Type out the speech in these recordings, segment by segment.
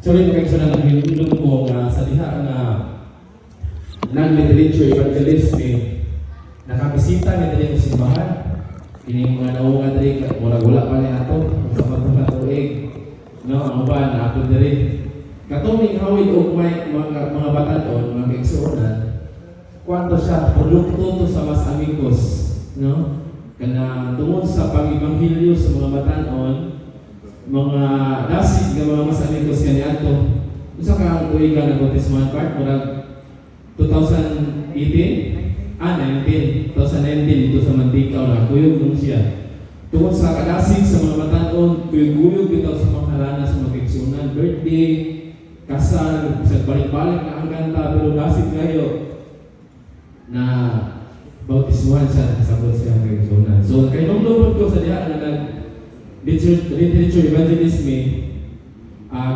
Sorry mga kaibigan, ang hinulong ko nga sa diha na non-literature evangelist nakabisita ni dali sa simbahan. Ini mga naunga dali wala pa ni ato sa matong tuig. No, ang uban na ako dali. Katong hawid og may mga batanon, mga kaigsuonan. Kwanto siya produkto to sa mas amigos, no? Kana tungod sa pag-ibanghilyo sa mga batanon, mga dasig nga mga mas amigos kaniadto. Usa ka tuig na bautismuhan part murag 2018, 19 dito sa Mantika na kuyog nung siya. Tungkol sa kadasig sa mga matanon, kuyog bitaw sa mga harana sa mga kaigsuonan, birthday, kasal, sa balik-balik na ang kanta, pero dasig kayo na bautismuhan siya sa siya kaigsuonan. So, kay nung lubod ko sa diha na literature evangelism,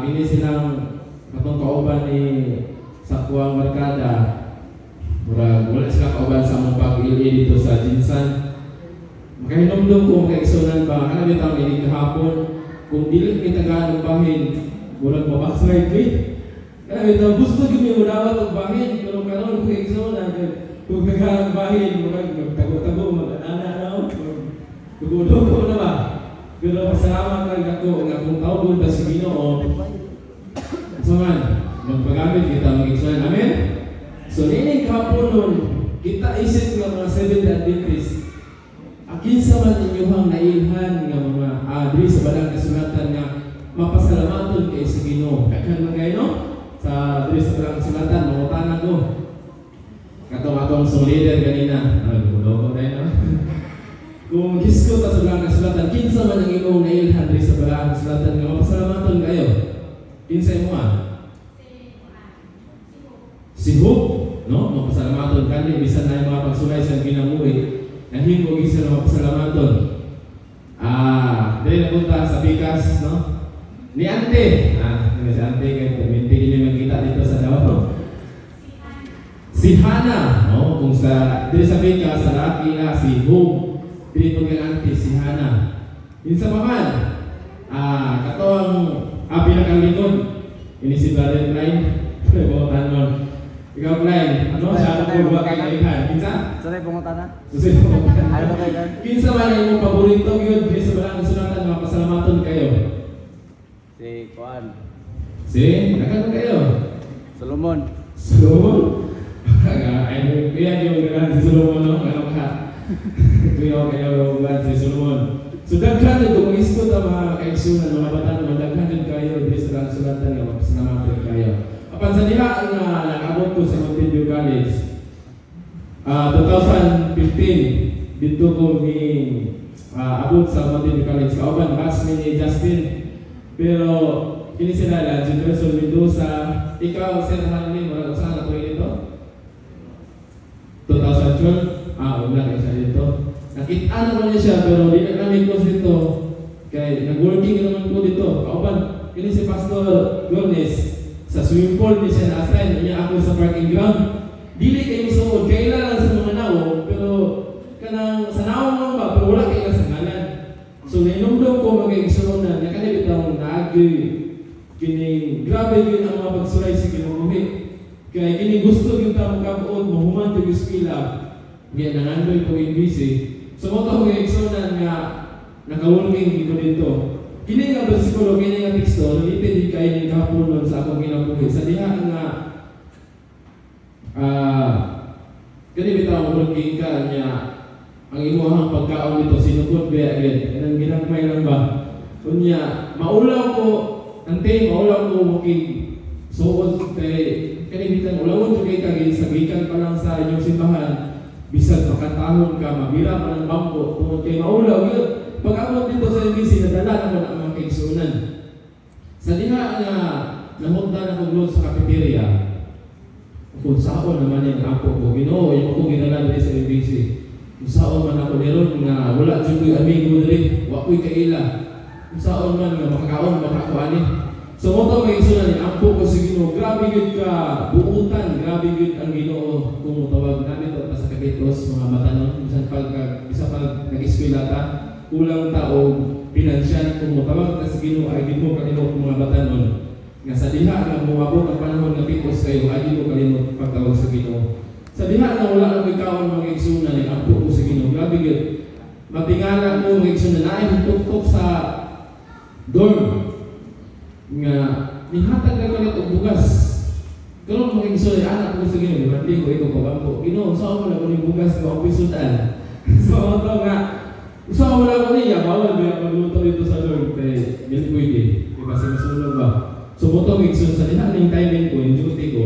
gini silang katong kauban ni Sakuang Markada, wala sila kauban sa mga pag-ili dito sa Jinsan. Makahinomdom kung kaigsuonan ba, ano bitaw ini kahapon, kung dili may tagaan ng bahin, murag mabaksay kaya bitaw gusto gyud mi udawat og bahin, pero karon kung kaigsuonan kung tagaan ng bahin, murag magtago-tago mag-ana na dugo-dugo na ba? Pero pasalamat lang ako nga kung tawgon ba si Ginoo. So man, magpagamit kita mag-igsuonan. Amen? So, nining kapunon, kita isip nga mga Seventh-day Adventist, kinsa man inyong nailhan nga mga diri sa balang kasulatan nga mapasalamaton kay sa Ginoo. Kaya man kayo, no? Sa diri sa balang kasulatan, mangutangan ko. Katong leader kanina, logo tayo na. Kung gisko ta sa balang kasulatan, kinsa man ang imong nailhan diri sa balang kasulatan nga mapasalamaton kayo. Kinsa mo si Hope, no? Mapasalamaton kani bisan na yung mga pagsulay sa ginabuhi. Nahimo gisa na mapasalamaton. Dili na punta sa Pikas, no? Ni Ante. Si Ante kay minti niyo makita dito sa Davao. Si Hana, no? Kung sa dili sa Pikas sa Laki na si Hope, dili pag Ante si Hana. Insa pa man, katong pinakalikod ini si Brother Klein. Tanon. Ikaw, Klein, ano siya ako buwa kay Kaihan? Kinsa? Sanay pumunta na? Susunod mo. Ano ba kayo? Kinsa man ang imong paborito yun? Dili sa balang kasulatan, mapasalamaton kayo. Si Kuan. Nakan kayo? Solomon. Ay, kuya yung ganan si Solomon, no? Ano ka? Kuya kayo ganan si Solomon. So, daghan ito, kung isko ta mga kaigsuonan, mga batan, daghan kayo, dili sa balang kasulatan, mapasalamaton kayo. Apan sa diha nga nag-abot ko sa Mountain College 2015 dito ko ni abot sa Mountain College kauban classmate ni Justin, pero kini sila la Jefferson Mendoza. Ikaw sir Hanley mura usa na ko dito 2012 wala kay sa dito nakita naman niya siya pero di na kami ko dito kay nag-working naman ko dito kauban kini si Pastor Gornes. Sa swimming pool ni siya na-assign niya ako sa parking ground. Dili kayo misuod, kailan lang sa mga naong, pero kanang sa naong lang ba, pero wala kayo sa ngalan. So, nainumdum ko mag-igsuonan, na kanibit ang naagi, kini grabe yun ang mga pagsulay sa kinumumi. Kaya kini gusto yung tamang kabuod, mahuman yung ispila, kaya nangandoy ko yung busy. So, mo ito mag-igsuonan nga, nakawulking dito. Kini nga bersikulo, kini nga teksto, nalipid kayo ng kapunon sa akong ginabuhi. Sa diha nga, kani bitaw working ka niya, ang imuhang pagkaon dito, sinugod ba agad, anong ginagmay lang ba? Kunya, maulaw ko muking suod kay, kani bitang ulawon kay kagin, sabikan pa lang sa inyong simbahan, bisag makatahon ka, mabira pa ng bangko, tungkol kay maulaw yun. Pag-abot dito sa NBC, nadala naman ang mga kaigsuonan. Sa diha nga nahugda na kong sa cafeteria, kung saan naman yung ako ko, Ginoo, yung ako ginala dito sa NBC. Kung saan man ako meron nga wala dyan ko'y amigo dito, wako'y kaila. Kung saan man nga makakaon, makakuanin. So mo ito kaigsuonan, ang po ko sa Ginoo, grabe yun ka buutan, grabe yun ang Ginoo. Kung tawag namin ito sa kapitos, mga matanon, isa pag nag-eskwela ta, kulang tao, pinansyal, kung matawag na sa Ginoo ay Ginoo kanino mga batanon. nga sa diha nga muabot ang panahon nga pitos kayo ay ko kalimot pagtawag sa Ginoo. Sa diha nga wala nang ikaw mga igsunan ni ampo ko sa Ginoo. Grabe gyud. Matingalan mo mga igsunan na tuktok sa dorm nga nihatag na kalit og bugas. Pero mga igsunan anak ko sa Ginoo, mandi ko ikaw pagampo. Ginoo, saan mo na ko ning bugas nga opisudan? So to nga so wala ko niya bawal biya magluto dito sa dorm kay dili pwede. Di kasi masulog ba? So botong igsoon sa diha ning timing ko, yung duty ko.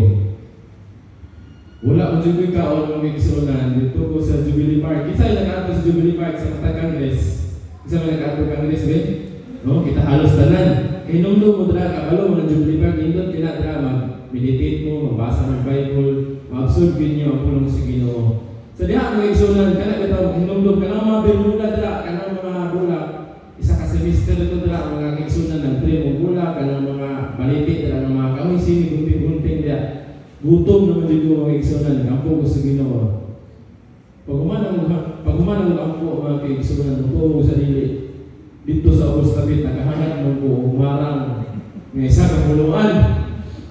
Wala ko jugoy ka o mga igsoonan dito ko sa Jubilee Park. Kita yung nag-ato sa Jubilee Park sa Matag Congress. Isa man nag-ato Congress, ben? No, kita halos tanan. Kay nung mo dra kabalo mo ng Jubilee Park, indot kina meditate mo, mabasa ng Bible, ma-absorb niyo ang pulong sa Ginoo. Sa diha mga igsoonan kana bitaw hinumdum kana mga bermuda dra kana mga bulak. Isa ka semester ito dra mga igsoonan ng 3 mo bulak kana mga baliti dra ng mga kahoy sini gunting-gunting dia. Gutom naman dito mga igsoonan, kampo ko sa Ginoo. Pag umanang kampo mga igsoonan mo sa dili. Dito sa Ostapit nakahanap mo ko umarang nga isa ka puluan.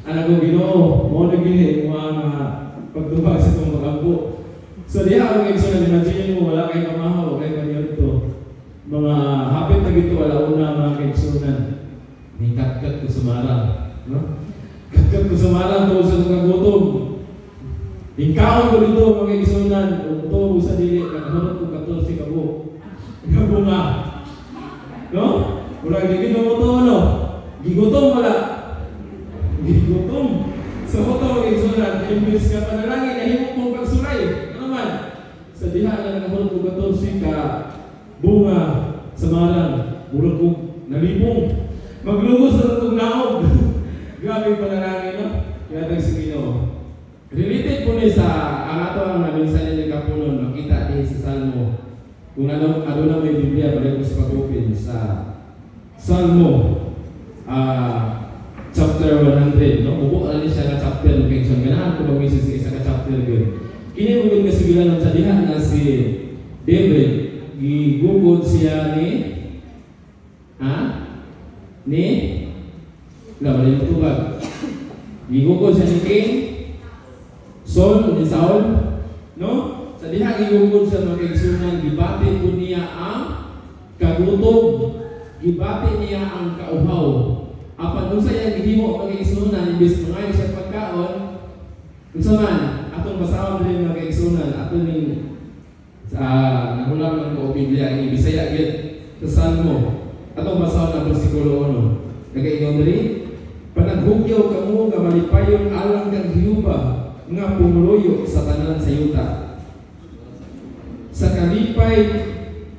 Anak ko Ginoo, mo na gini mga pagtubag sa itong kampo. So diha ang igsoon imagine mo wala kay kamahaw, kay kaniyerto. Mga hapit na gito wala una mga kaigsunan. Ningkat-kat ko sumarang, no? Kat ko sumarang to sa mga gutom. Ingkaon ko dito mga kaigsunan, to sa dili kanahurot ko 14 ka buok. Bunga. No? Wala gigito mo to ano? Gigutom wala. Gigutom. Sa hoto mga igsunan, imbis ka panalangin, nahimok mong pagsuray. Sa diha nga nakahulog ko 14 ka bunga sa marang murag ko nalibong maglugos na itong naog. Grabe panalangin, no? Kaya tayo sa Ginoo. Related po ni sa ang ato ang naminsan ni Kapunon, makita din sa Salmo. Kung ano na may Biblia, balik ko sa pag-open sa Salmo chapter 100, no? Ubo na siya na chapter ng Kingson. Ganahan ko mag-misis sa isa ka chapter yun. Kini mo nga sigilan sa diha na si David gigugod siya ni lawan ito ba? Gigugod siya ni King Saul, no? Sa diha gigugod siya mga kaigsunan, gibati po niya ang kagutom, gibati niya ang kauhaw. Apan kung sa iya gihimo mga kaigsunan, imbis mga siya pagkaon, unsa man atong basahon din mga kaigsunan ato ning nahulam ng ko Biblia ni Bisaya gid sa Salmo atong basahon ang bersikulo 1 nagaingon diri panaghugyaw kamo nga malipayon alang kang Hiyuba nga pumuluyo sa tanan sa yuta sa kalipay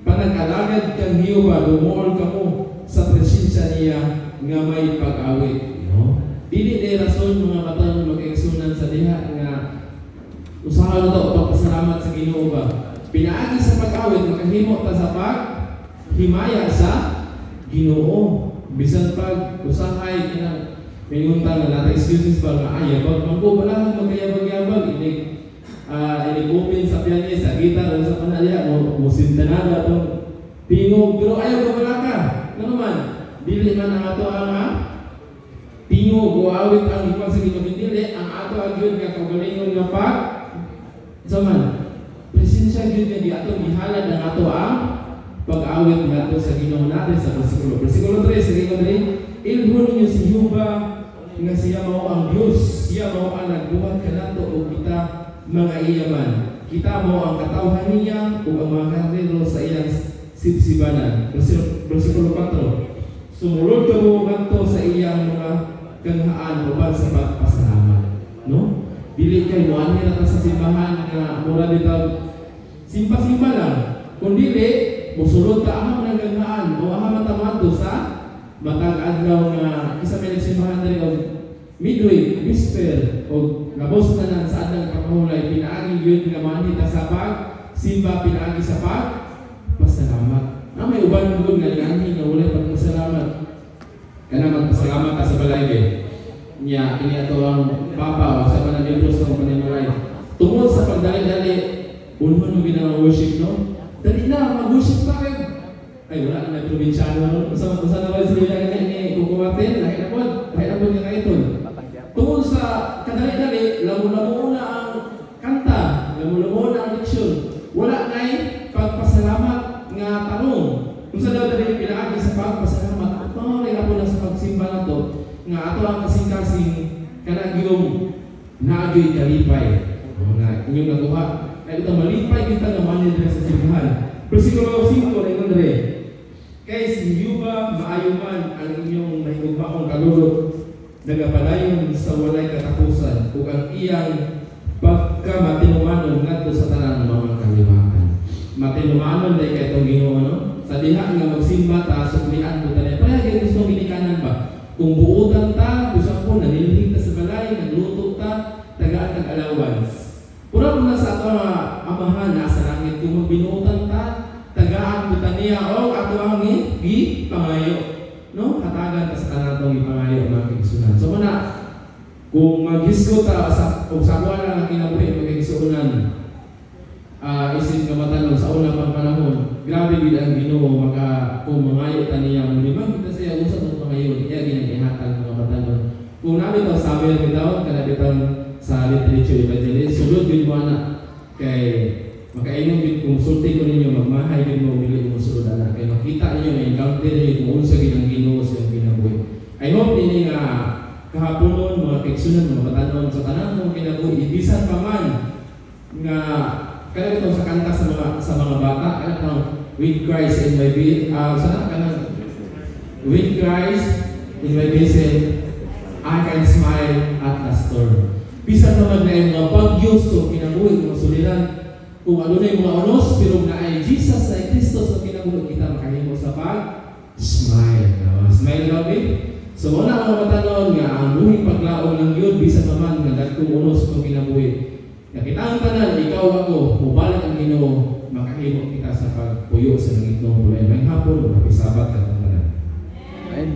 panag-alagad kang Hiyuba lumuol kamo sa presensya niya nga may pag-awit, no? Dili day rason mga batan mga kaigsunan sa diha nga usaha na ito pagpasalamat sa Ginoo ba? Pinaagi sa pag-awit, makahimo ta sa pag-himaya sa Ginoo. Bisan pag usahay kinang mingunta na natin excuses ba nga ayabag, magkubalahan magkayabag-yabag, open sa piyanis, sa gitar, o sa panalya, o sintanada itong tingog, pero ayaw ka wala ka. Ano naman? Dili man ang ato ang tingog o awit ang ipag sa Ginoo, dili ang ato ang yun nga kagalingon nga pag so man, presensya yun nga di ato gihalad ang ato ang pag-awit nga ato sa Ginoo natin sa versikulo 3, sa Ginoo natin, ilhon ninyo si Yuba nga siya mao ang Diyos, siya mao ang nagbuhat ka nato o kita mga iyaman. Kita mo ang katawhan niya o ang mga karnero sa iyang sipsibanan. Versikulo 4, sumulod ka mo kanto sa iyang mga kanghaan uban sa pagpasalamat. No? Dili kay mo ani na sa simbahan nga mura dito simpa-simpa lang. Kung dili musulod ka aham ng ganghaan o aham matamado sa matag adlaw nga isa may nagsimbahan diri og midweek, whisper o labos na nan sa adlang pagmulay pinaagi gyud nga manita sa pag simba pinaagi sa pag pasalamat. Na may uban gud nga ganhi nga wala pagpasalamat. Kana magpasalamat ka sa balay niya kini ato ang papa o sa mga libros ng panimulay. Tungod sa pagdali-dali unhon mo ginang worship, no? Dali na mag-worship ka kay Ay, wala na may probinsyano. Usa na ba sila ni kukumatin? Lahi na po nga kayo. Patakya. Tungkol sa kadali-dali, lamo-lamo na ang kanta, lamo-lamo na ang leksyon. Wala na'y pagpasalamat nga tanong. Kung sa daw dali pinaagi sa pagpasalamat, ato rin ako na sa pagsimba na to, nga ato ang kasing-kasing kanagiyong naagyo'y kalipay. O nga, inyong nakuha. Ay ito, malipay kita naman nila sa simbahan. Versikulo 5 na ito rin. Kay si Yuba maayuman ang inyong mahigugmaong kalulot, nagapadayon sa walay katapusan, ug ang iyang pagkamatinumanon ngadto sa tanan ng mga kaliwakan. Matinumanon day kay itong Ginoo, no? Sa diha nga magsimba ta, suklian ko tani. Parang gusto ginikanan ba? Kung buutan ta, gusto ko nanilhig ta sa balay, nagluto ta, tagaan ng allowance. Pura mo na sa ato nga amahan nasa langit, kung magbinuutan ta, tagaan ko taniya o ato ang pangayo. No? Hatagan ta sa tanan tong ipangayo mga kigsunan. So muna, kung maghisgo ta kung sa kuha lang ang kinabuhi magkigsunan, isip nga matanong sa una pang panahon, grabe gid ang Ginoo kung mangayo ta niya mo limang kita siya usa tong pangayo niya ginagihatag mga matanong. Kung nabi to sabi ang bitaw kana bitang sa literature evangelist sulod gid mo na kay makaingon gid kung sulti ko ninyo magmahay gid mo bili mo sulod ana kay makita ninyo na encounter ninyo kung unsa gid ang Ginoo sa iyong kinabuhi. I hope ini nga kahaponon mga kigsunan mga batanon sa tanan mong kinabuhi ibisan pa man nga kaya ito sa kanta sa mga bata kaya with Christ in my being sana kana with Christ in my being I can smile at the storm. Bisan naman na yung mga bagyo so kinabuhi mga suliran kung ano na yung mga unos pero na ay Jesus ay Kristo so kinabuhi kita makahimo sa smile. Smile namin. So wala mga matanon nga ang buhing paglaong ng yun bisan naman nga dagkong unos kung kinabuhi. Nakita ang tanan, ikaw ako, mubalik ang Ginoo, makahimo kita sa pagpuyo sa langit ng bulay. May hapon, mapisabat ka ng tanan. Amen.